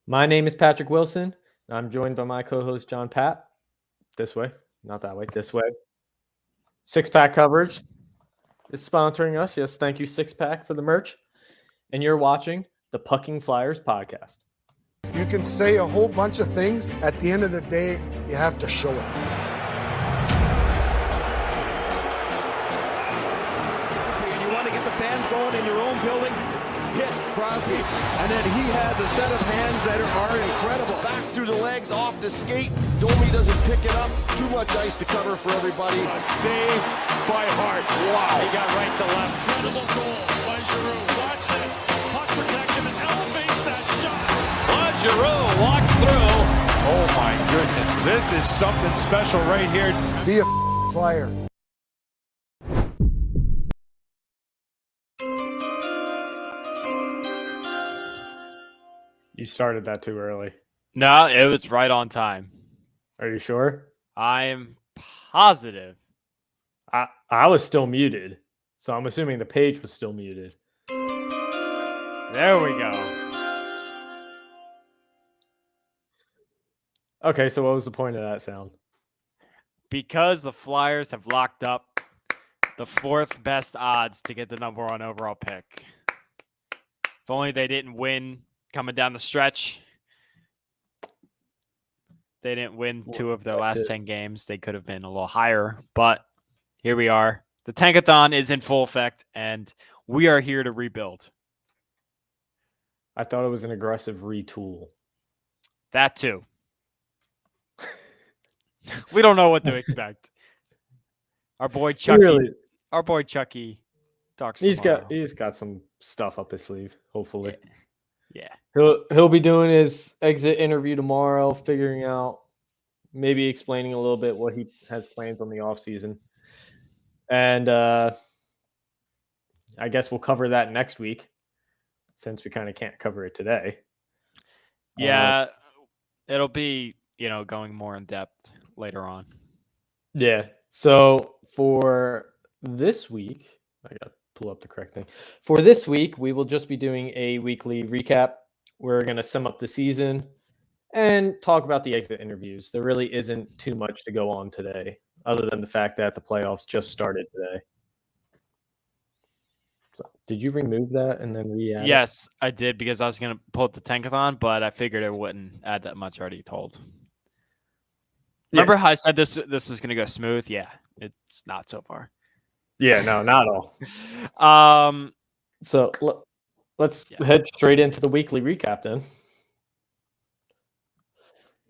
My name is Patrick Wilson. And I'm joined by my co-host John Pat. This way, not that way. This way. Six Pack Coverage is sponsoring us. Yes, thank you, Six Pack, for the merch. And you're watching the Pucking Flyers podcast. You can say a whole bunch of things. At the end of the day, you have to show it. And you want to get the fans going in your own building? Hit Crosby. And then he has a set of hands that are incredible. Back through the legs, off the skate. Domi doesn't pick it up. Too much ice to cover for everybody. A save by Hart. Wow. He got right to left. Incredible goal by Giroux. Watch this. Puck protection and elevates that shot. Giroux walks through. Oh my goodness. This is something special right here. Be a Flyer. You started that too early. No, it was right on time. Are you sure? I'm positive. I was still muted, so I'm assuming the page was still muted. There we go. Okay, so what was the point of that sound? Because the Flyers have locked up the fourth best odds to get the number one overall pick. If only they didn't win coming down the stretch. They didn't win two of their last 10 games. They could have been a little higher, but here we are. The Tankathon is in full effect, and we are here to rebuild. I thought it was an aggressive retool. That too. We don't know what to expect. Our boy Chucky talks. He's got some stuff up his sleeve, hopefully. Yeah. He'll be doing his exit interview tomorrow, figuring out, maybe explaining a little bit what he has plans on the offseason. And I guess we'll cover that next week, since we kind of can't cover it today. Yeah, it'll be, going more in depth later on. Yeah. So for this week, I got to pull up the correct thing. For this week, we will just be doing a weekly recap. We're going to sum up the season and talk about the exit interviews. There really isn't too much to go on today, other than the fact that the playoffs just started today. So, did you remove that and then re-add it? Yes, I did, because I was going to pull up the Tankathon, but I figured it wouldn't add that much already told. Remember how I said this was going to go smooth? Yeah, it's not so far. Yeah, no, not at all. So let's head straight into the weekly recap then.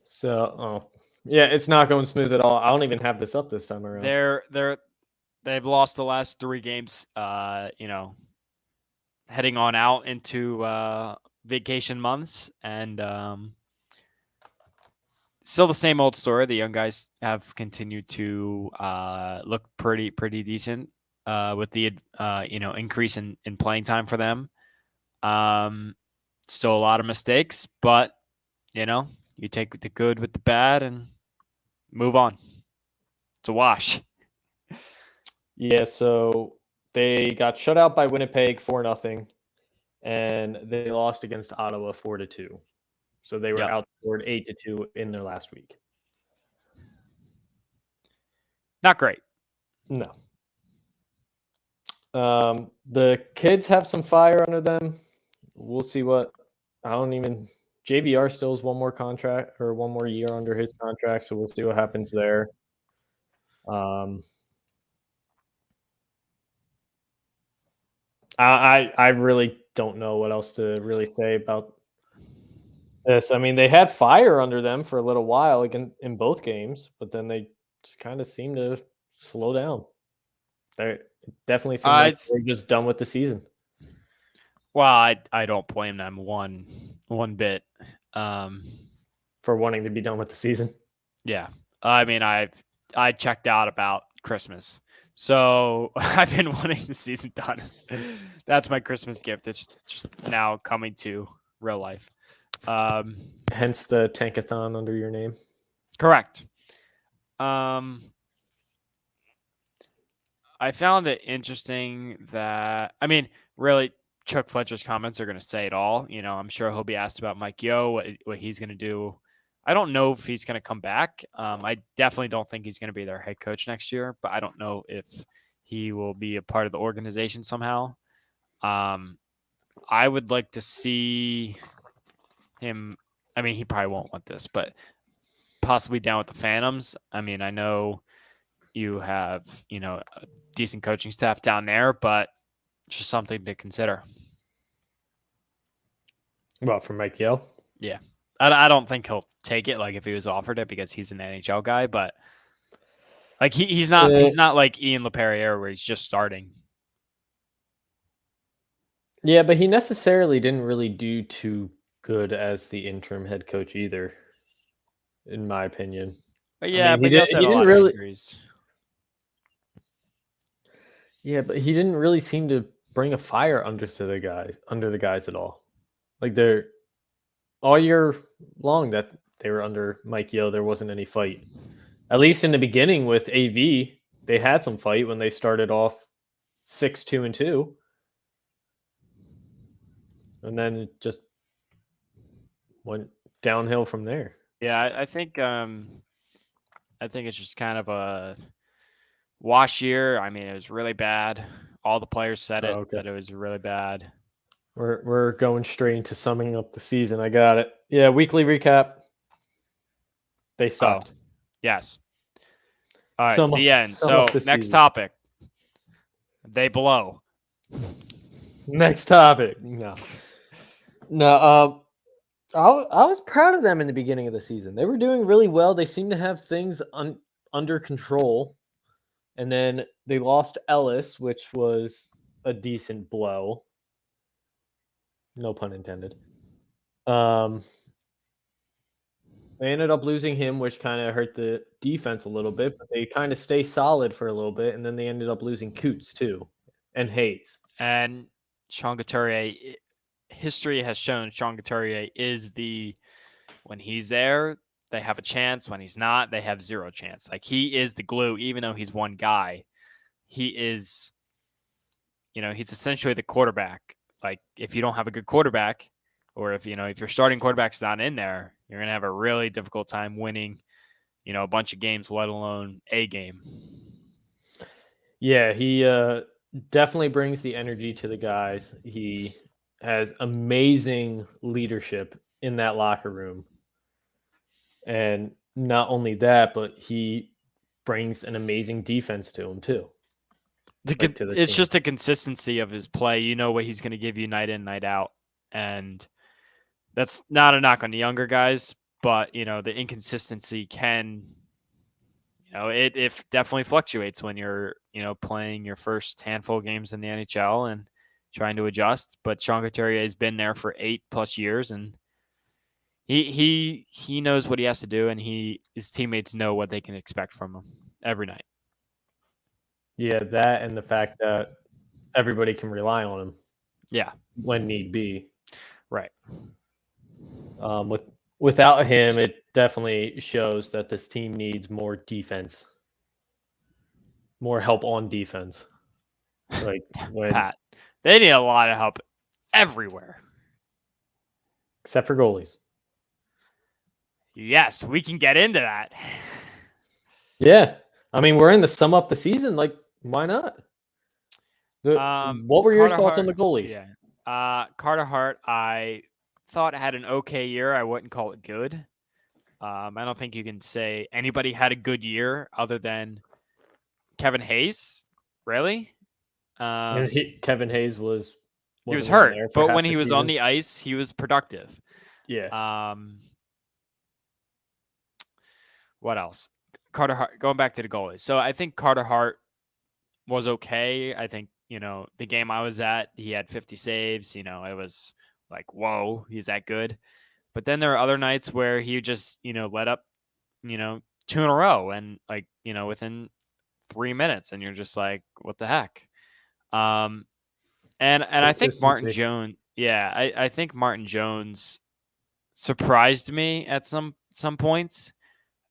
So, it's not going smooth at all. I don't even have this up this time around. They've lost the last 3 games. Heading on out into vacation months, and still the same old story. The young guys have continued to look pretty decent with the increase in playing time for them. Still a lot of mistakes, but you take the good with the bad and move on. It's a wash. Yeah, so they got shut out by Winnipeg 4-0, and they lost against Ottawa 4-2. So they were outscored 8-2 in their last week. Not great. No. The kids have some fire under them. We'll see what. JVR still has one more year under his contract, so we'll see what happens there. I really don't know what else to really say about this. I mean, they had fire under them for a little while in both games, but then they just kind of seem to slow down. They definitely seem like they're just done with the season. Well, I don't blame them one bit for wanting to be done with the season. Yeah, I mean, I checked out about Christmas, so I've been wanting the season done. That's my Christmas gift. It's just now coming to real life. Hence the Tankathon under your name. Correct. I found it interesting that, really, Chuck Fletcher's comments are going to say it all. I'm sure he'll be asked about Mike Yeo, what he's going to do. I don't know if he's going to come back. I definitely don't think he's going to be their head coach next year, but I don't know if he will be a part of the organization somehow. I would like to see him. I mean, he probably won't want this, but possibly down with the Phantoms. I mean, I know you have, a decent coaching staff down there, but just something to consider. Well, for Mike Yeo? Yeah. I don't think he'll take it like if he was offered it because he's an NHL guy, but like he's not like Ian LePerriere where he's just starting. Yeah, but he necessarily didn't really do too good as the interim head coach either, in my opinion. But yeah, I mean, but he didn't really. Injuries. Yeah, but he didn't really seem to bring a fire under the guys at all. Like they're all year long that they were under Mike Yeo, there wasn't any fight. At least in the beginning with AV, they had some fight when they started off 6-2-2. And then it just went downhill from there. Yeah, I think it's just kind of a wash year. I mean, it was really bad. All the players said it that it was really bad. We're going straight into summing up the season. I got it. Yeah, weekly recap. They sucked. Oh, yes. All right, the end. So next topic. They blow. Next topic. No. I was proud of them in the beginning of the season. They were doing really well. They seemed to have things under control. And then they lost Ellis, which was a decent blow. No pun intended. They ended up losing him, which kind of hurt the defense a little bit, but they kind of stay solid for a little bit. And then they ended up losing Coots too, and Hayes. And Sean Couturier, history has shown Sean Couturier is when he's there, they have a chance. When he's not, they have zero chance. Like he is the glue, even though he's one guy. He is, he's essentially the quarterback. Like if you don't have a good quarterback, or if your starting quarterback's not in there, you're going to have a really difficult time winning, a bunch of games, let alone a game. Yeah, he definitely brings the energy to the guys. He has amazing leadership in that locker room. And not only that, but he brings an amazing defense to him too. It's just a consistency of his play. You know what he's going to give you night in, night out. And that's not a knock on the younger guys, but, the inconsistency can, it definitely fluctuates when you're, playing your first handful of games in the NHL and trying to adjust. But Sean Couturier has been there for 8+ years, and he knows what he has to do, and his teammates know what they can expect from him every night. Yeah, that and the fact that everybody can rely on him. Yeah, when need be. Right. Without him, it definitely shows that this team needs more defense, more help on defense. Like Pat, they need a lot of help everywhere, except for goalies. Yes, we can get into that. Yeah, I mean we're in the sum up the season. Like, why not? What were your thoughts on the goalies? Yeah, Carter Hart, I thought had an okay year. I wouldn't call it good. I don't think you can say anybody had a good year other than Kevin Hayes. Really? Kevin Hayes he was hurt, but when he was on the ice, he was productive. Yeah. What else? Carter Hart, going back to the goalies. So I think Carter Hart was okay. I think, the game I was at, he had 50 saves. It was like, whoa, he's that good. But then there are other nights where he just, let up, 2 in a row and within 3 minutes, and you're just like, what the heck? And I think Martin Jones, I think Martin Jones surprised me at some points.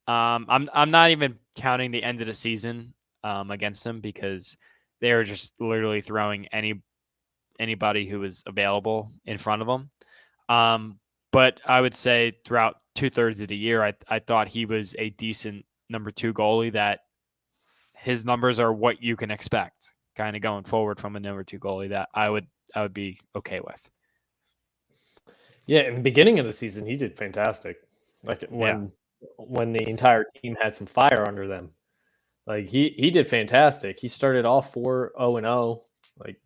I'm not even counting the end of the season against them because they were just literally throwing anybody who was available in front of him. But I would say throughout 2/3 of the year, I thought he was a decent number 2 goalie, that his numbers are what you can expect kind of going forward from a number 2 goalie, that I would be okay with. Yeah, in the beginning of the season, he did fantastic. Like when the entire team had some fire under them. Like he did fantastic. He started off 4-0-0. Like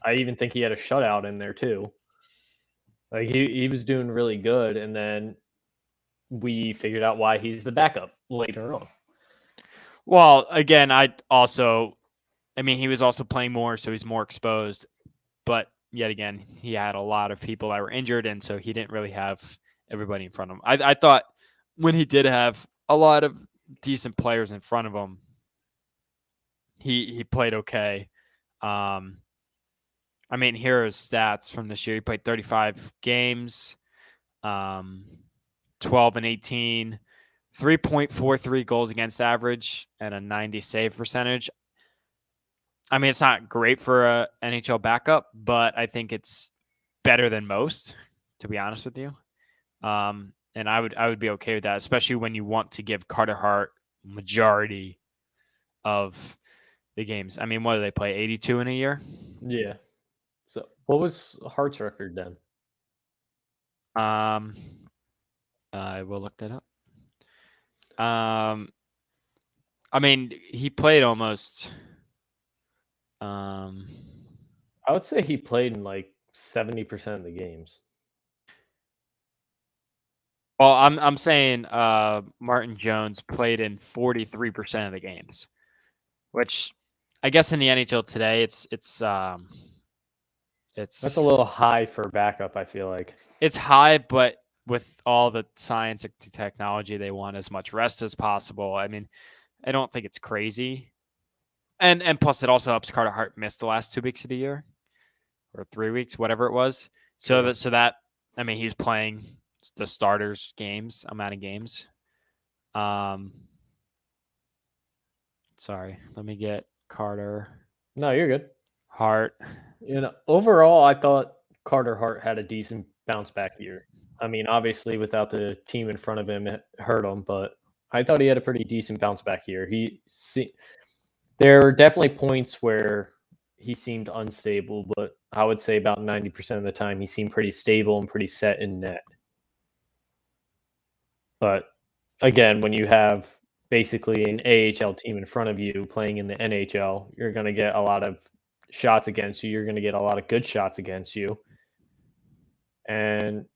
I even think he had a shutout in there too. Like he was doing really good, and then we figured out why he's the backup later on. Well, again, he was also playing more, so he's more exposed. But yet again, he had a lot of people that were injured, and so he didn't really have everybody in front of him. I thought when he did have a lot of decent players in front of him, he played okay. Here are his stats from this year. He played 35 games, 12-18, 3.43 goals against average, and a 90 save percentage. It's not great for a NHL backup, but I think it's better than most, to be honest with you. And I would be okay with that, especially when you want to give Carter Hart majority of the games. What do they play? 82 in a year? Yeah. So what was Hart's record then? I will look that up. He played almost. I would say he played in like 70% of the games. Well, I'm saying Martin Jones played in 43% of the games, which I guess in the NHL today it's That's a little high for backup, I feel like. It's high, but with all the science and technology, they want as much rest as possible. I don't think it's crazy. And plus it also helps Carter Hart miss the last 2 weeks of the year, or 3 weeks, whatever it was. So he's playing the starters games, amount of games. Sorry, let me get Carter. No, you're good. Hart. Overall, I thought Carter Hart had a decent bounce back year. Obviously without the team in front of him, it hurt him, but I thought he had a pretty decent bounce back year. There were definitely points where he seemed unstable, but I would say about 90% of the time he seemed pretty stable and pretty set in net. But again, when you have basically an AHL team in front of you playing in the NHL, you're going to get a lot of shots against you. You're going to get a lot of good shots against you. And,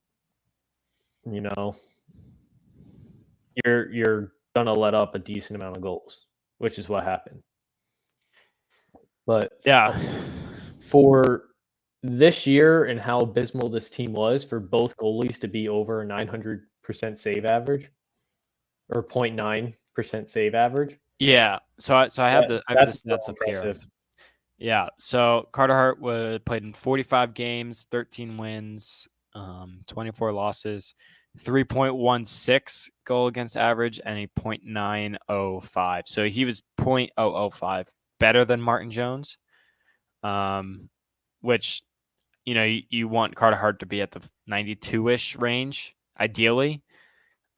you're going to let up a decent amount of goals, which is what happened. But yeah, for this year and how abysmal this team was, for both goalies to be over a 900% save average or 0.9% save average. Yeah. So I have the stats up here. Yeah. So Carter Hart played in 45 games, 13 wins, 24 losses, 3.16 goal against average, and a 0.905. So he was 0.005 better than Martin Jones, which, you want Carter Hart to be at the 92-ish range, ideally.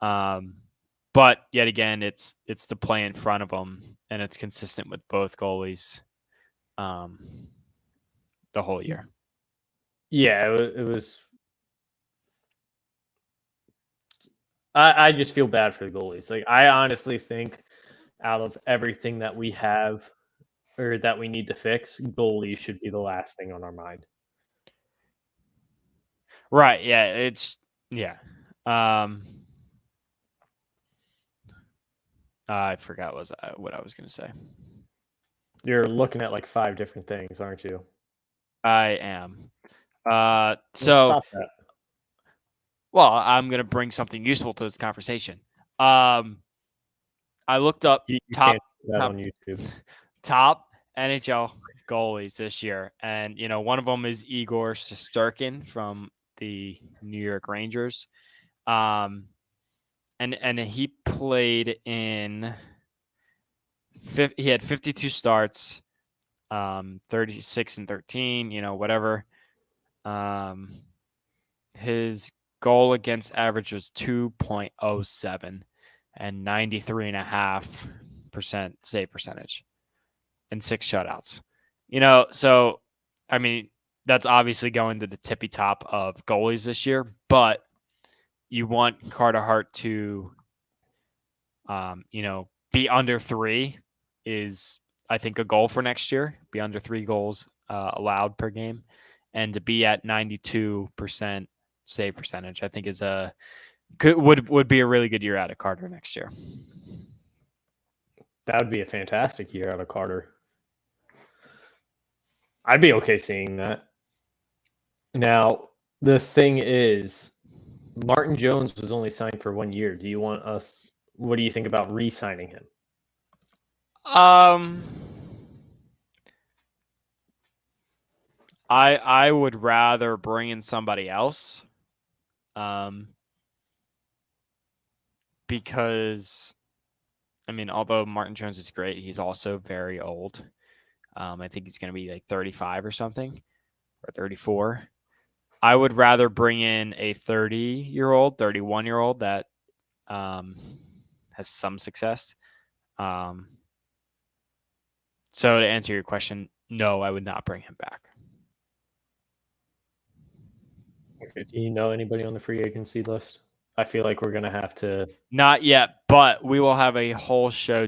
But yet again, it's the play in front of him, and it's consistent with both goalies the whole year. Yeah, it was. I just feel bad for the goalies. Like, I honestly think out of everything that we have or that we need to fix, goalies should be the last thing on our mind. Right. Yeah. I forgot what I was going to say. You're looking at like 5 different things, aren't you? I am. Stop that. Well, I'm going to bring something useful to this conversation. I looked up top on YouTube. Top NHL goalies this year, and one of them is Igor Shesterkin from the New York Rangers. And he played in. He had 52 starts, 36 and 13. Whatever. His goal against average was 2.07 and 93.5% save percentage and 6 shutouts. So I mean, that's obviously going to the tippy top of goalies this year, but you want Carter Hart to be under 3 is, I think, a goal for next year. Be under 3 goals allowed per game, and to be at 92% save percentage, I think would be a really good year out of Carter next year. That would be a fantastic year out of Carter. I'd be okay seeing that. Now, the thing is, Martin Jones was only signed for 1 year. What do you think about re-signing him? I would rather bring in somebody else. Because, I mean, although Martin Jones is great, he's also very old. I think he's going to be like 35 or something, or 34. I would rather bring in a 30-year-old, 31-year-old that has some success. So to answer your question, no, I would not bring him back. Okay. Do you know anybody on the free agency list? I feel like we're going to have to. Not yet, but we will have a whole show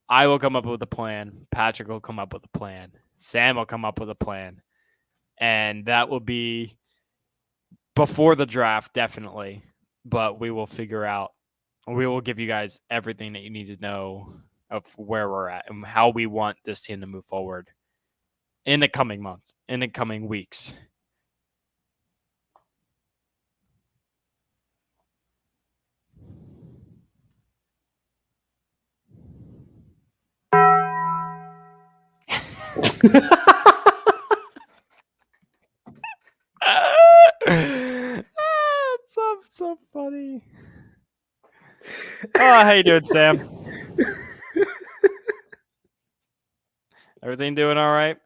I will come up with a plan. Patrick will come up with a plan. Sam will come up with a plan. And that will be before the draft, definitely. But we will give you guys everything that you need to know of where we're at and how we want this team to move forward in the coming months, in the coming weeks. It's so funny. Oh, how you doing, Sam? Everything doing all right?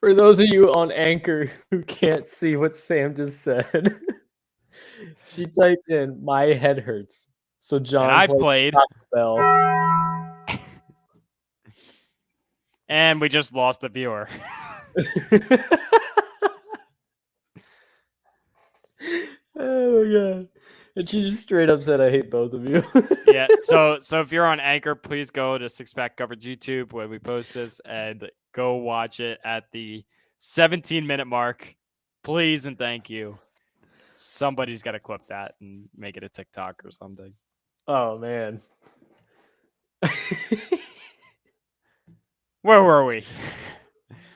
For those of you on Anchor who can't see what Sam just said, she typed in "my head hurts." So John And I played. Bell. And we just lost a viewer. Oh my god. And she just straight up said, "I hate both of you." Yeah. So if you're on Anchor, please go to Six Pack Coverage YouTube when we post this and go watch it at the 17-minute mark. Please and thank you. Somebody's got to clip that and make it a TikTok or something. Oh man. Where were we?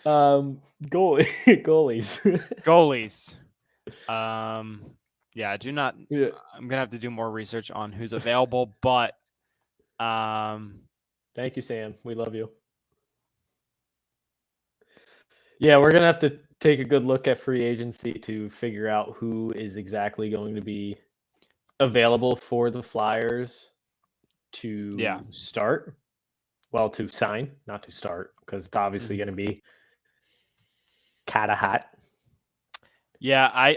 Goalies. Goalies. Yeah, do not. Yeah. I'm gonna have to do more research on who's available, but Thank you, Sam. We love you. Yeah, we're gonna have to take a good look at free agency to figure out who is exactly going to be available for the Flyers to start. Well, to sign, not to start, because it's obviously going to be kind of hot. Yeah,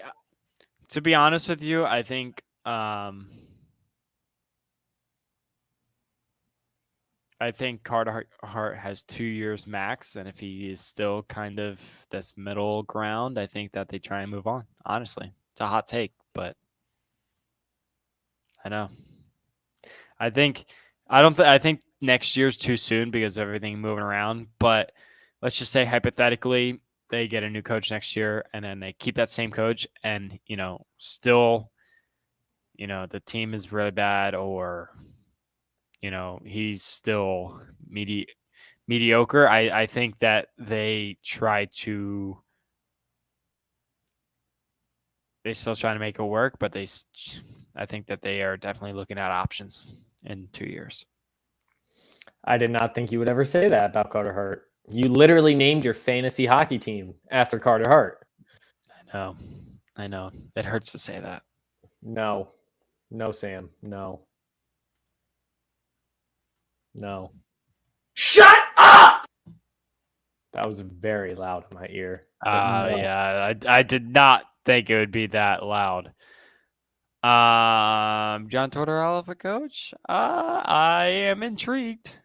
to be honest with you, I think Carter Hart has 2 years max, and if he is still kind of this middle ground, I think that they try and move on. Honestly, it's a hot take, but I know. I think next year's too soon because of everything moving around. But let's just say hypothetically, they get a new coach next year, and then they keep that same coach, and still, the team is really bad, or he's still mediocre. I think that they still try to make it work, but I think that they are definitely looking at options in 2 years. I did not think you would ever say that about Carter Hart. You literally named your fantasy hockey team after Carter Hart. I know. It hurts to say that. No, Sam. No. Shut up! That was very loud in my ear. but no. Yeah, I did not think it would be that loud. John Tortorella for coach? I am intrigued.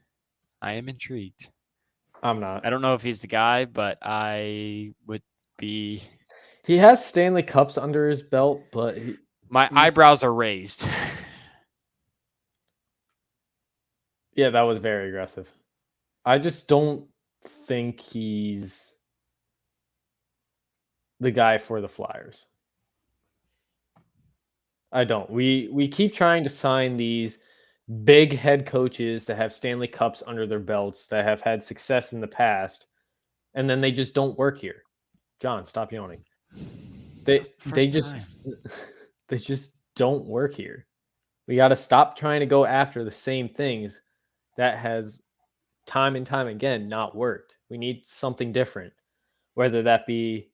I'm not. I don't know if he's the guy, but I would be. He has Stanley Cups under his belt, but My he's- eyebrows are raised. yeah, that was very aggressive. I just don't think he's the guy for the Flyers. I don't. We keep trying to sign these big head coaches that have Stanley Cups under their belts that have had success in the past, and then they just don't work here. John, stop yawning. They just they just don't work here. We got to stop trying to go after the same things that has time and time again not worked. We need something different, whether that be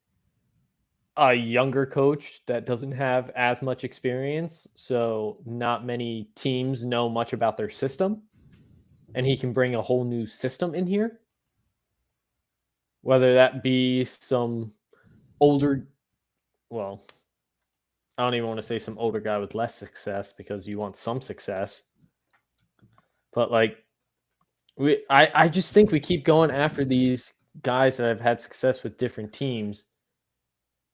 a younger coach that doesn't have as much experience, so not many teams know much about their system, and he can bring a whole new system in here. Whether that be some older, well, I don't even want to say some older guy with less success because you want some success. But like I just think we keep going after these guys that have had success with different teams,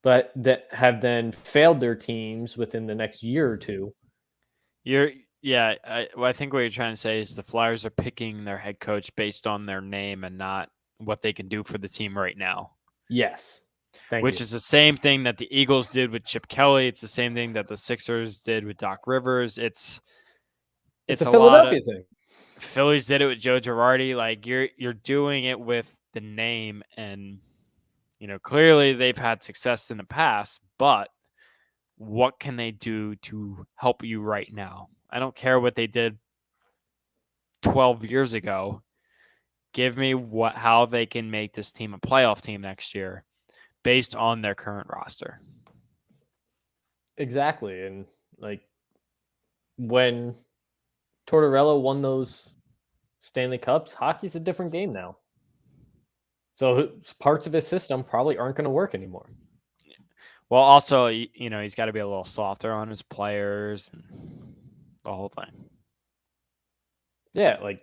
but that have then failed their teams within the next year or two. I think what you're trying to say is the Flyers are picking their head coach based on their name and not what they can do for the team right now. Yes. Which is the same thing that the Eagles did with Chip Kelly. It's the same thing that the Sixers did with Doc Rivers. It's a Philadelphia thing. Phillies did it with Joe Girardi. Like you're doing it with the name, and clearly they've had success in the past, but what can they do to help you right now? I don't care what they did 12 years ago. Give me how they can make this team a playoff team next year based on their current roster. Exactly. And like when Tortorella won those Stanley Cups, hockey's a different game now. So parts of his system probably aren't going to work anymore. Well, also, he's got to be a little softer on his players and the whole thing. Yeah, like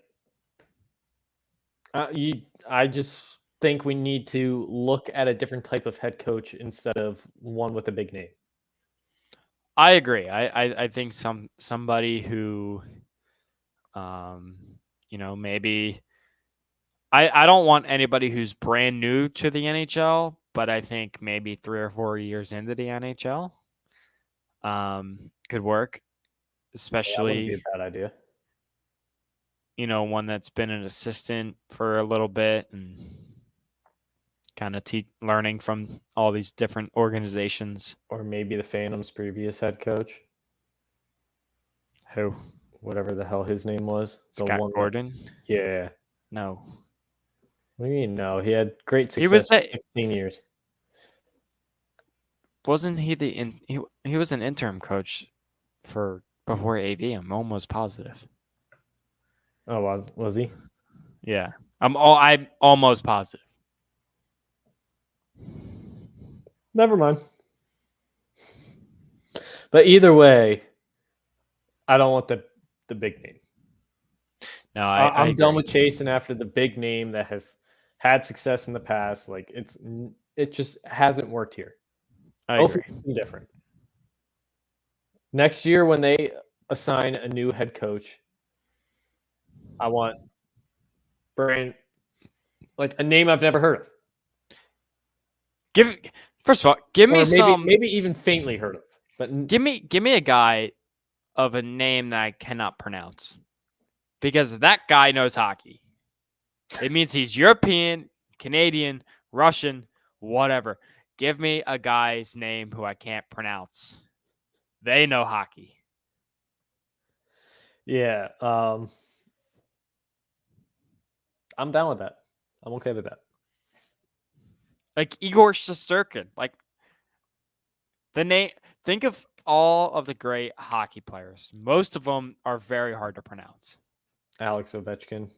I just think we need to look at a different type of head coach instead of one with a big name. I agree. I think somebody who, maybe I don't want anybody who's brand new to the NHL, but I think maybe 3 or 4 years into the NHL could work, especially that wouldn't be a bad idea. One that's been an assistant for a little bit and kind of learning from all these different organizations. Or maybe the Phantom's previous head coach. Who? Whatever the hell his name was. Scott Gordon? Yeah. No. What do you mean no? He had great success for 16 years. Wasn't he he was an interim coach before AV? I'm almost positive. Oh, was he? Yeah. I'm almost positive. Never mind. But either way, I don't want the big name. No, I'm done with chasing after the big name that has had success in the past. Like it just hasn't worked here. I agree. Different. Next year, when they assign a new head coach, I want like a name I've never heard of. First of all, give me maybe even faintly heard of. But give me a guy of a name that I cannot pronounce, because that guy knows hockey. It means he's European, Canadian, Russian, whatever. Give me a guy's name who I can't pronounce. They know hockey. Yeah. I'm down with that. I'm okay with that. Like Igor Shesterkin. Like the name. Think of all of the great hockey players. Most of them are very hard to pronounce. Alex Ovechkin,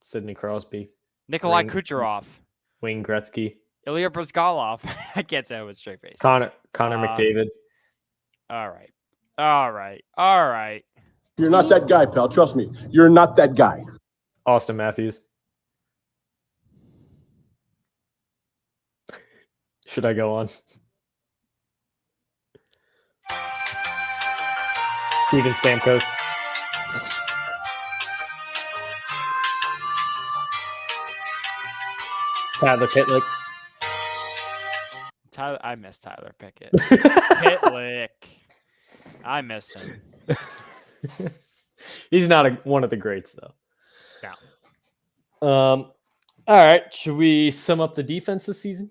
Sidney Crosby, Nikolai Kucherov. Wayne Gretzky. Ilya Brizgalov. I can't say it with a straight face. Connor McDavid. All right. You're not that guy, pal. Trust me. You're not that guy. Austin Matthews. Should I go on? Steven Stamkos. Tyler Pitlick. I miss Tyler Pickett. Pitlick. I miss him. He's not one of the greats, though. No. All right. Should we sum up the defense this season?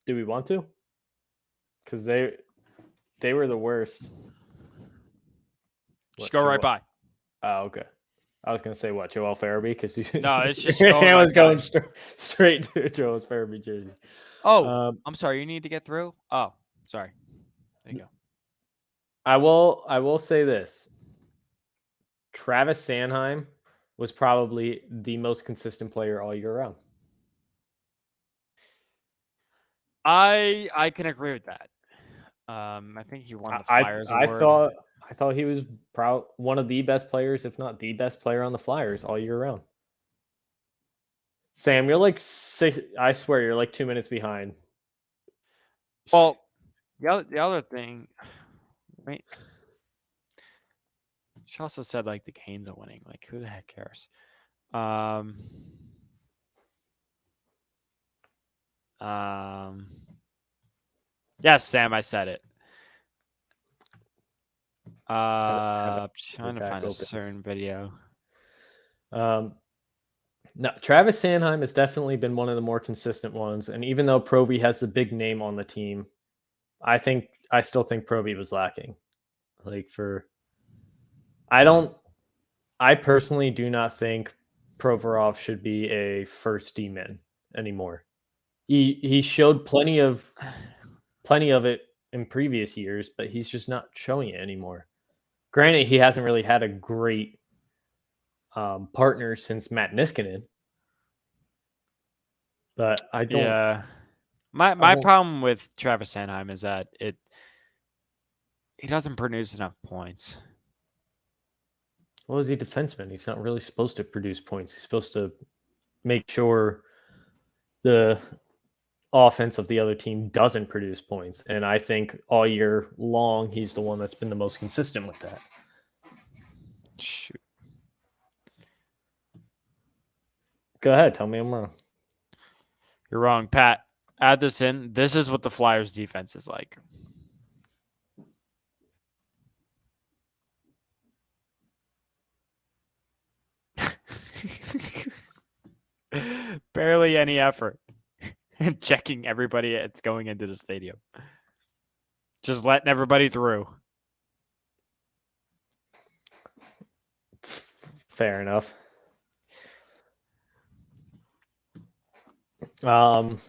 Do we want to? Because they were the worst. Just go right by. Oh, okay. I was gonna say what, Joel Farabee? Because No, it's just I was going straight to Joel Farabee jersey. Oh, I'm sorry. You need to get through. Oh, sorry. There you go. I will say this. Travis Sanheim was probably the most consistent player all year round. I can agree with that. I think he won the Flyers award. I thought he was one of the best players, if not the best player on the Flyers all year round. Sam, you're like 6. I swear you're like 2 minutes behind. Well, the other thing, right? She also said like the Canes are winning. Like, who the heck cares? Yes, Sam, I said it. Trying to find a certain video. No, Travis Sanheim has definitely been one of the more consistent ones. And even though Provy has the big name on the team, I still think Provy was lacking. I personally do not think Provorov should be a first D-man anymore. He showed plenty of it in previous years, but he's just not showing it anymore. Granted, he hasn't really had a great partner since Matt Niskanen. But I don't. Yeah. My problem with Travis Sanheim is that he doesn't produce enough points. Well, is he a defenseman? He's not really supposed to produce points. He's supposed to make sure the offense of the other team doesn't produce points. And I think all year long, he's the one that's been the most consistent with that. Shoot. Go ahead. Tell me I'm wrong. You're wrong, Pat. Add this in. This is what the Flyers defense is like. Barely any effort. Checking everybody that's going into the stadium. Just letting everybody through. Fair enough. But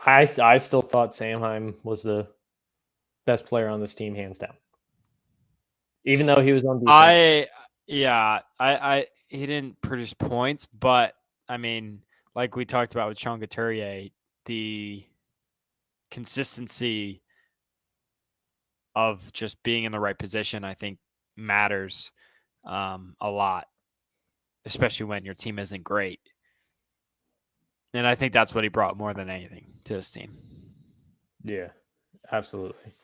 I still thought Sanheim was the best player on this team, hands down. Even though he was on defense. He didn't produce points, but I mean, like we talked about with Sean Couturier, the consistency of just being in the right position, I think, matters a lot, especially when your team isn't great. And I think that's what he brought more than anything to his team. Yeah, absolutely.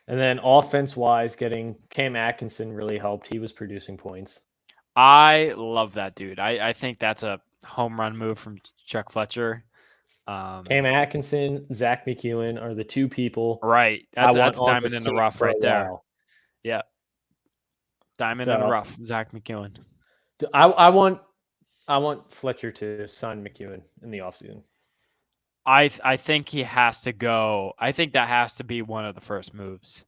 And then offense-wise, getting Cam Atkinson really helped. He was producing points. I love that dude. I think that's a home run move from Chuck Fletcher. Cam Atkinson, Zach McEwen are the two people. Right. That's diamond in the rough right there. Yeah. Diamond in the rough, Zach McEwen. I want Fletcher to sign McEwen in the offseason. I think he has to go. I think that has to be one of the first moves.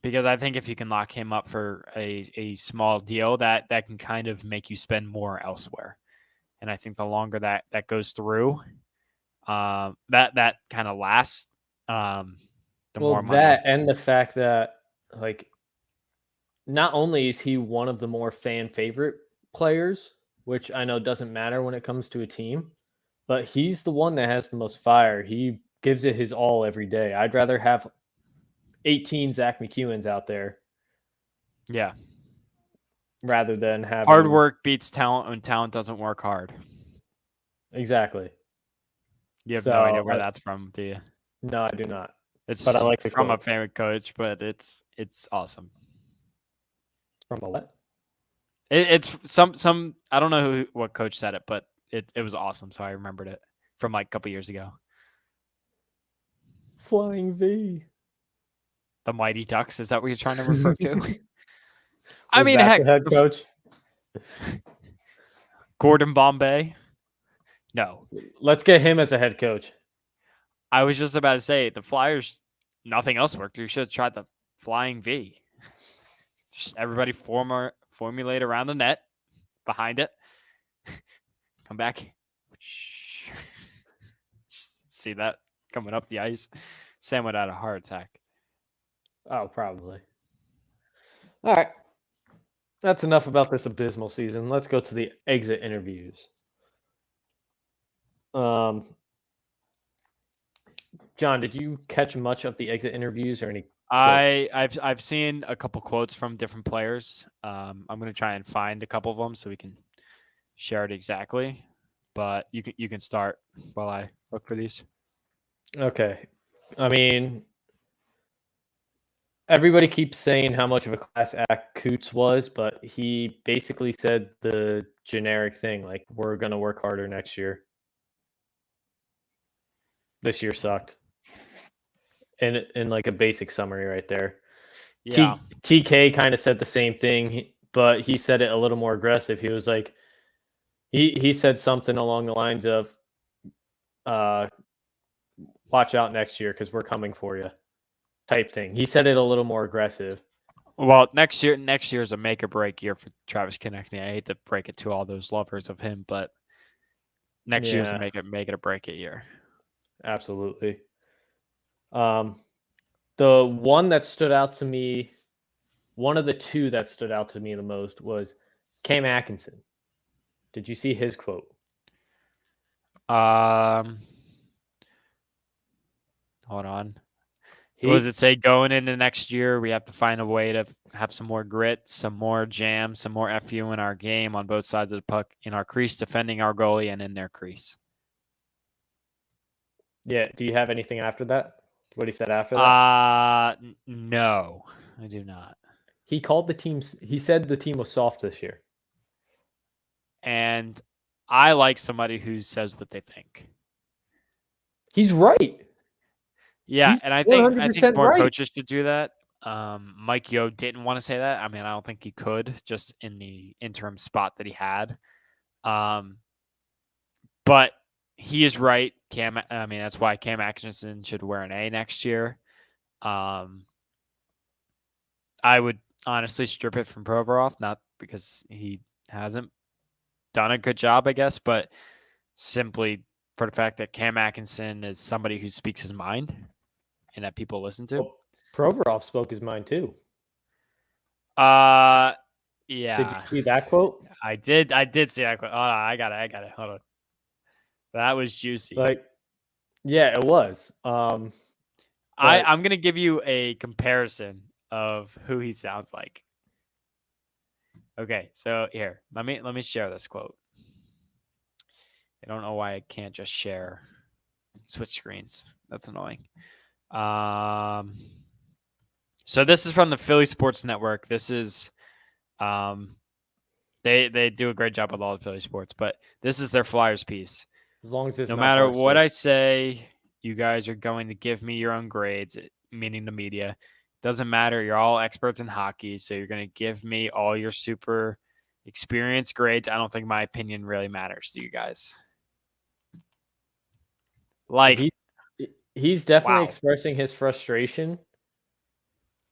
Because I think if you can lock him up for a small deal, that can kind of make you spend more elsewhere. And I think the longer that goes through, that kind of lasts, the more money. That and the fact that, like, not only is he one of the more fan favorite players, which I know doesn't matter when it comes to a team, but he's the one that has the most fire. He gives it his all every day. I'd rather have 18 Zach McEwens out there Yeah. rather than having Hard work beats talent when talent doesn't work hard. Exactly. You have no idea where that's from, do you? No, I do not. It's But I like the from a quote. favorite coach, but it's awesome. From a what? It's some I don't know what coach said it, but it was awesome. So I remembered it from like a couple years ago. Flying V. The Mighty Ducks, is that what you're trying to refer to? I Was mean, that heck, the head coach. Gordon Bombay. No, Let's get him as a head coach. I was just about to say the Flyers. Nothing else worked. You should have tried the Flying V. Just everybody formulate around the net, behind it. Come back. See that coming up the ice? Sam would have a heart attack. Oh, probably. All right. That's enough about this abysmal season. Let's go to the exit interviews. John, did you catch much of the exit interviews or any? I've seen a couple quotes from different players. I'm gonna try and find a couple of them so we can share it exactly. But you can start while I look for these. Okay. I mean, everybody keeps saying how much of a class act Coots was, but he basically said the generic thing, like, we're going to work harder next year. This year sucked. And in like a basic summary right there. Yeah. TK kind of said the same thing, but he said it a little more aggressive. He was like, he said something along the lines of, watch out next year because we're coming for you type thing. He said it a little more aggressive. Well, next year is a make or break year for Travis Konechny. I hate to break it to all those lovers of him, but next year's a make it or break it year. Absolutely. The one that stood out to me, one of the two that stood out to me the most was Cam Atkinson. Did you see his quote? Hold on. What does it say? Going into next year, we have to find a way to have some more grit, some more jam, some more FU in our game on both sides of the puck, in our crease, defending our goalie, and in their crease. Yeah. Do you have anything after that? What he said after that? No, I do not. He called the teams. He said the team was soft this year. And I like somebody who says what they think. He's right. Yeah, He's and I think more right. coaches should do that. Mike Yeo didn't want to say that. I mean, I don't think he could, just in the interim spot that he had. But he is right. That's why Cam Atkinson should wear an A next year. I would honestly strip it from Provorov, not because he hasn't done a good job, I guess, but simply for the fact that Cam Atkinson is somebody who speaks his mind and that people listen to. Well, Provorov spoke his mind too. Yeah. Did you see that quote? I did see that quote. Hold on, I got it. Hold on. That was juicy. Yeah, it was. I'm gonna give you a comparison of who he sounds like. Okay, so here, let me share this quote. I don't know why I can't just share. Switch screens. That's annoying. So this is from the Philly Sports Network. This is, they do a great job with all the Philly sports, but this is their Flyers piece. As long as it's no not matter personal. what I say, you guys are going to give me your own grades, meaning the media. Doesn't matter. You're all experts in hockey, so you're going to give me all your super experienced grades. I don't think my opinion really matters to you guys. Like, he's definitely expressing his frustration,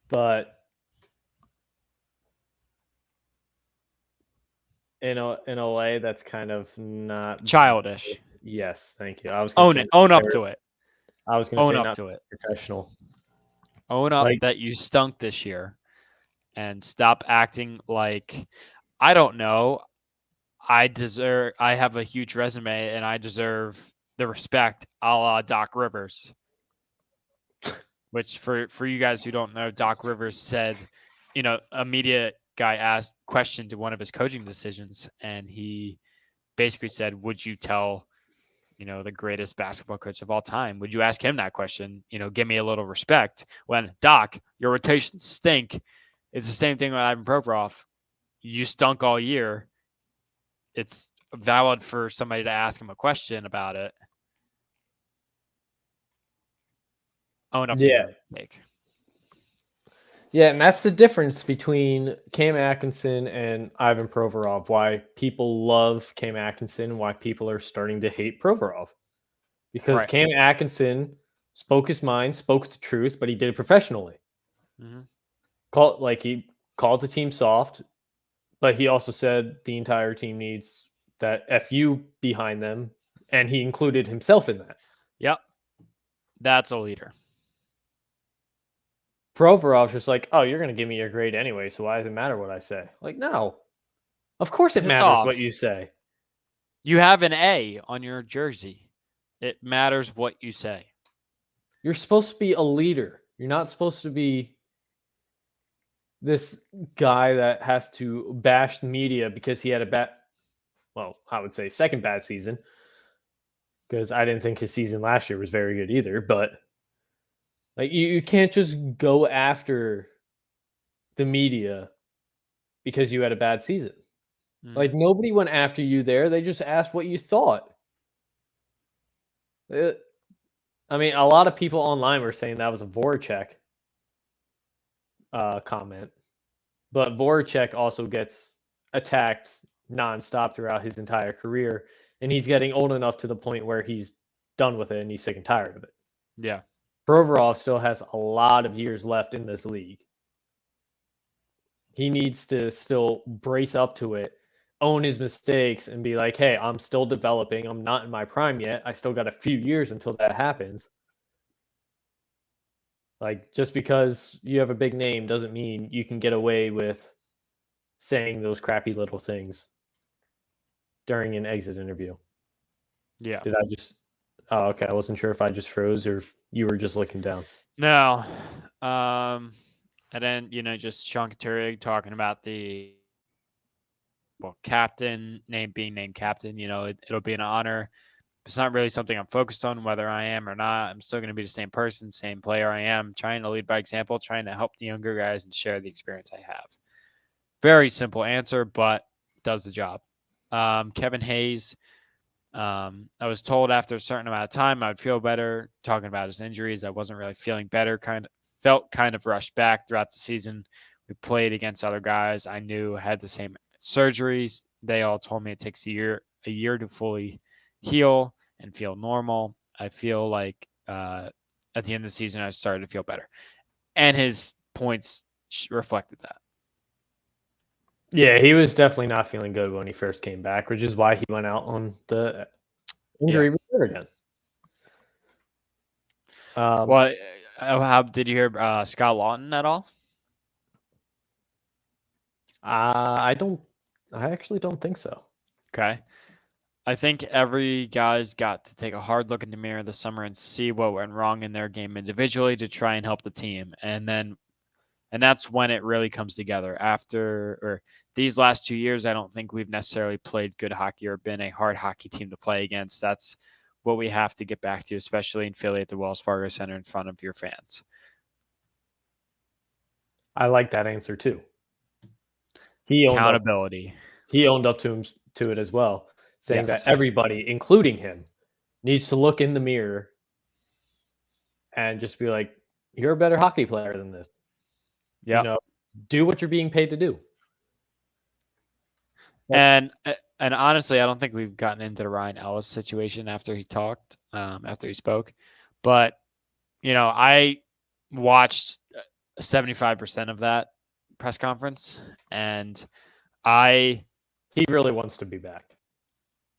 but in a way that's kind of not childish. Yes, thank you. I was gonna own up to it. I was going to say own up not to it. Professional. Own up that you stunk this year, and stop acting like, I don't know, I have a huge resume and I deserve the respect a la Doc Rivers. Which for you guys who don't know, Doc Rivers said, a media guy questioned one of his coaching decisions, and he basically said, would you tell, the greatest basketball coach of all time, would you ask him that question? Give me a little respect. When, Doc, your rotations stink. It's the same thing with Ivan Provorov. You stunk all year. It's valid for somebody to ask him a question about it. Own up to your mistake. Yeah, and that's the difference between Cam Atkinson and Ivan Provorov. Why people love Cam Atkinson, why people are starting to hate Provorov. Because Right. Cam Atkinson spoke his mind, spoke the truth, but he did it professionally. Mm-hmm. He called the team soft, but he also said the entire team needs that FU behind them, and he included himself in that. Yep. That's a leader. Provorov's just like, oh, you're going to give me your grade anyway, so why does it matter what I say? Like, no. Of course it matters what you say. You have an A on your jersey. It matters what you say. You're supposed to be a leader. You're not supposed to be this guy that has to bash the media because he had I would say second bad season, because I didn't think his season last year was very good either, but like you can't just go after the media because you had a bad season. Mm-hmm. Like nobody went after you there. They just asked what you thought. A lot of people online were saying that was a Voracek comment, but Voracek also gets attacked nonstop throughout his entire career, and he's getting old enough to the point where he's done with it and he's sick and tired of it. Yeah. Provorov still has a lot of years left in this league. He needs to still brace up to it, own his mistakes, and be like, hey, I'm still developing. I'm not in my prime yet. I still got a few years until that happens. Like, just because you have a big name doesn't mean you can get away with saying those crappy little things during an exit interview. Yeah. Did I just... Oh, okay. I wasn't sure if I just froze or if you were just looking down. No. And then, just Sean Couturier talking about the captain, being named captain. It'll be an honor. It's not really something I'm focused on, whether I am or not. I'm still going to be the same person, same player I am, trying to lead by example, trying to help the younger guys and share the experience I have. Very simple answer, but does the job. Kevin Hayes, I was told after a certain amount of time I would feel better. Talking about his injuries, I wasn't really feeling better. Felt kind of rushed back throughout the season. We played against other guys I knew had the same surgeries. They all told me it takes a year to fully heal and feel normal. I feel like at the end of the season, I started to feel better. And his points reflected that. Yeah, he was definitely not feeling good when he first came back, which is why he went out on the injury reserve again. How did you hear Scott Lawton at all? I actually don't think so. Okay. I think every guy's got to take a hard look in the mirror this summer and see what went wrong in their game individually to try and help the team. And that's when it really comes together. After these last 2 years, I don't think we've necessarily played good hockey or been a hard hockey team to play against. That's what we have to get back to, especially in Philly at the Wells Fargo Center in front of your fans. I like that answer too. Accountability. He owned up to it as well, saying that everybody, including him, needs to look in the mirror and just be like, you're a better hockey player than this. Yeah. Do what you're being paid to do. And honestly, I don't think we've gotten into the Ryan Ellis situation after he spoke. But, I watched 75% of that press conference, and he really wants to be back.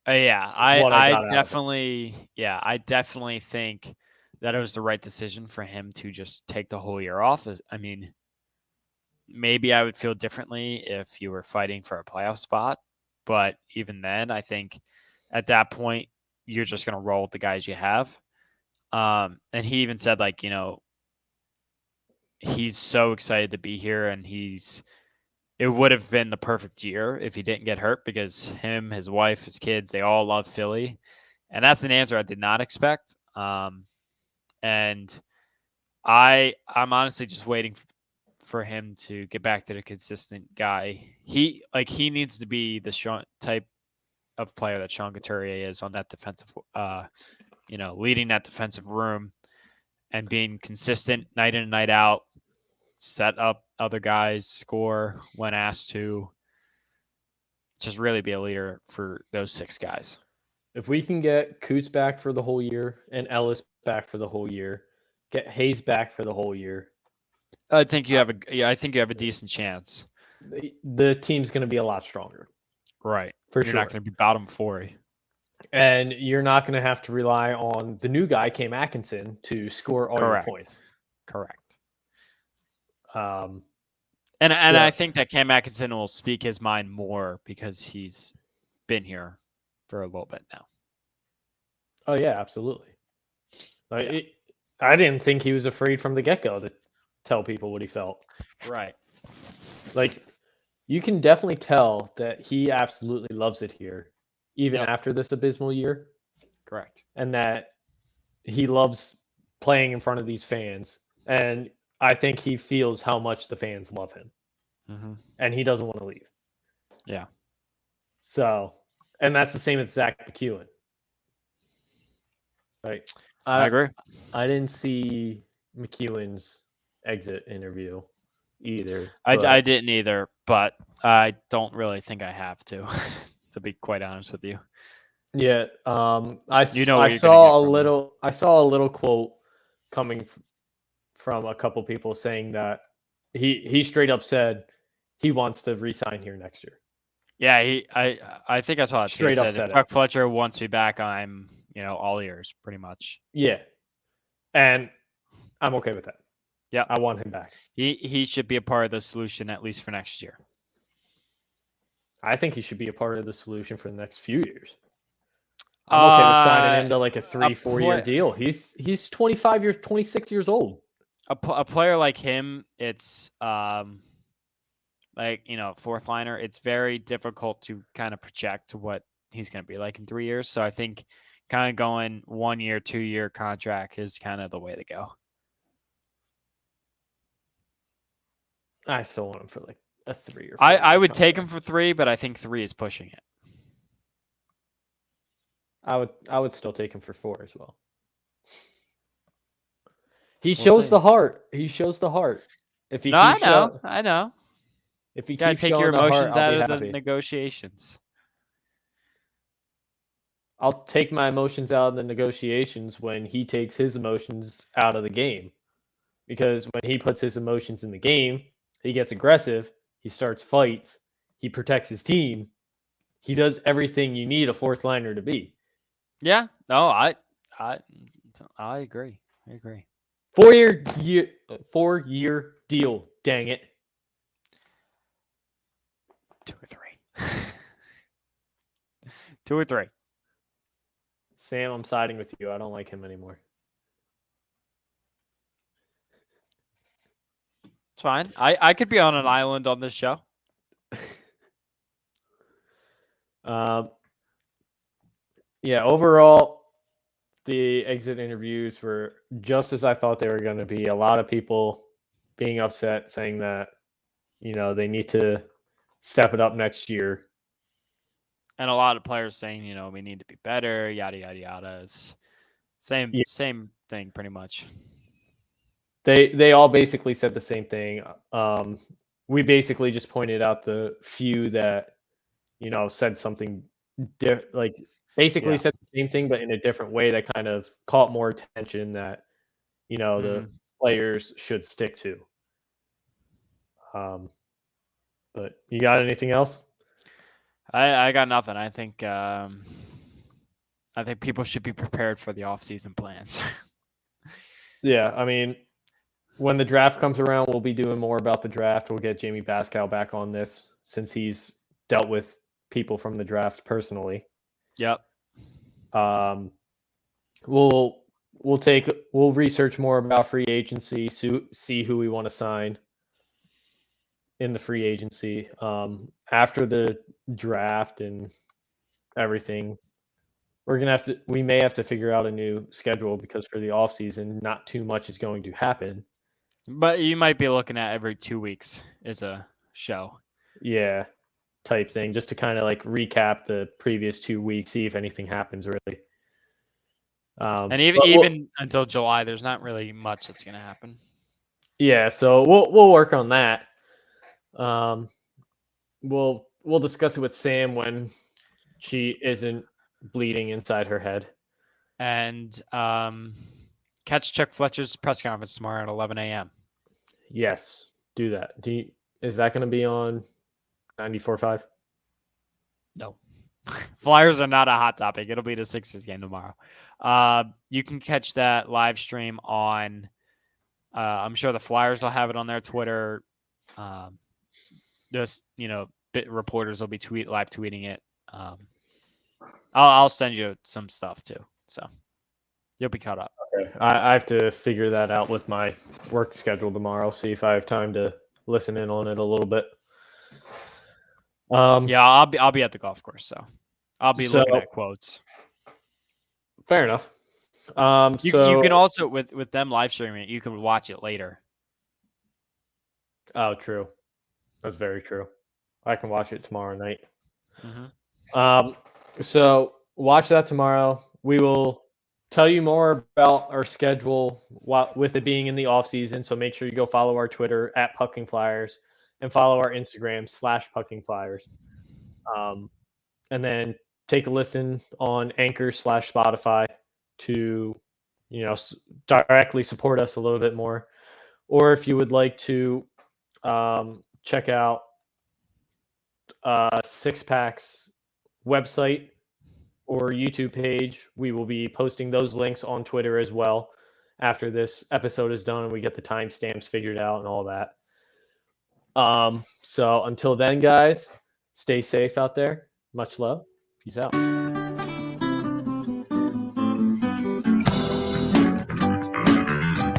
I definitely think that it was the right decision for him to just take the whole year off. maybe I would feel differently if you were fighting for a playoff spot. But even then, I think at that point, you're just going to roll with the guys you have. And he even said, like, he's so excited to be here, and it would have been the perfect year if he didn't get hurt, because him, his wife, his kids, they all love Philly. And that's an answer I did not expect. And I'm honestly just waiting for him to get back to the consistent guy. He needs to be the type of player that Sean Couturier is on that defensive, leading that defensive room and being consistent night in and night out, set up other guys, score when asked to, just really be a leader for those 6 guys. If we can get Coots back for the whole year and Ellis back for the whole year, get Hayes back for the whole year, I think you have a decent chance. The team's going to be a lot stronger. Right. For You're sure. not going to be bottom 4. And you're not going to have to rely on the new guy, Cam Atkinson, to score all your points. Correct. Yeah. I think that Cam Atkinson will speak his mind more because he's been here for a little bit now. Oh, yeah, absolutely. I didn't think he was afraid from the get-go to tell people what he felt. Right. Like, you can definitely tell that he absolutely loves it here, even after this abysmal year. Correct. And that he loves playing in front of these fans. And I think he feels how much the fans love him. Mm-hmm. And he doesn't want to leave. Yeah. So, and that's the same with Zach McEwen. Right. I agree. I didn't see McEwen's exit interview either. I didn't either, but I don't really think I have to be quite honest with you. Yeah. I I saw a little quote coming from a couple people saying that he straight up said he wants to re-sign here next year. Yeah, I think I saw it. Straight up said if Chuck Fletcher wants me back, I'm all ears, pretty much. Yeah, and I'm okay with that. Yeah, I want him back. He should be a part of the solution at least for next year. I think he should be a part of the solution for the next few years. I'm okay with signing him to like a 3-4 year deal. He's 26 years old. A player like him, it's fourth liner, it's very difficult to kind of project what he's going to be like in 3 years. So I think kind of going 1 year, 2 year contract is kind of the way to go. I still want him for like a 3 or 4. I would take him for 3, but I think 3 is pushing it. I would still take him for 4 as well. He shows the heart. He shows the heart. If he I know. If he gotta keeps take showing your the heart, emotions I'll be out of happy. the negotiations. I'll take my emotions out of the negotiations when he takes his emotions out of the game. Because when he puts his emotions in the game, he gets aggressive, he starts fights, he protects his team. He does everything you need a fourth liner to be. Yeah. No, I agree. 4-year deal, dang it. 2 or 3. 2 or 3. Sam, I'm siding with you. I don't like him anymore. It's fine. I could be on an island on this show. Yeah, overall, the exit interviews were just as I thought they were going to be. A lot of people being upset, saying that, they need to step it up next year. And a lot of players saying, we need to be better, yada, yada, yada. Same thing, pretty much. They all basically said the same thing. We basically just pointed out the few that, said something said the same thing, but in a different way that kind of caught more attention that, the players should stick to. But you got anything else? I got nothing. I think people should be prepared for the off-season plans. Yeah, I mean, when the draft comes around, we'll be doing more about the draft. We'll get Jamie Baskow back on this since he's dealt with people from the draft personally. Yep. We'll research more about free agency, see who we want to sign in the free agency. After the draft and everything, we may have to figure out a new schedule because for the off season, not too much is going to happen. But you might be looking at every 2 weeks is a show. Yeah, type thing, just to kind of like recap the previous 2 weeks, see if anything happens really. And even until July, there's not really much that's going to happen. Yeah, so we'll work on that. We'll discuss it with Sam when she isn't bleeding inside her head. And catch Chuck Fletcher's press conference tomorrow at 11 a.m. Yes, do that. Is that going to be on 94.5? No. Flyers are not a hot topic. It'll be the Sixers game tomorrow. You can catch that live stream on, I'm sure the Flyers will have it on their Twitter. Reporters will be live tweeting it. I'll send you some stuff too. So you'll be caught up. Okay. I have to figure that out with my work schedule tomorrow. See if I have time to listen in on it a little bit. Yeah, I'll be at the golf course, so I'll be looking at quotes. Fair enough. You can also with them live streaming it, you can watch it later. Oh, true. That's very true. I can watch it tomorrow night. Mm-hmm. So watch that tomorrow. We will tell you more about our schedule with it being in the off season. So make sure you go follow our Twitter at Pucking Flyers and follow our Instagram /Pucking Flyers. And then take a listen on Anchor /Spotify to, directly support us a little bit more. Or if you would like to check out Six Pack's website or YouTube page, we will be posting those links on Twitter as well after this episode is done and we get the timestamps figured out and all that. So until then, guys, stay safe out there. Much love. Peace out.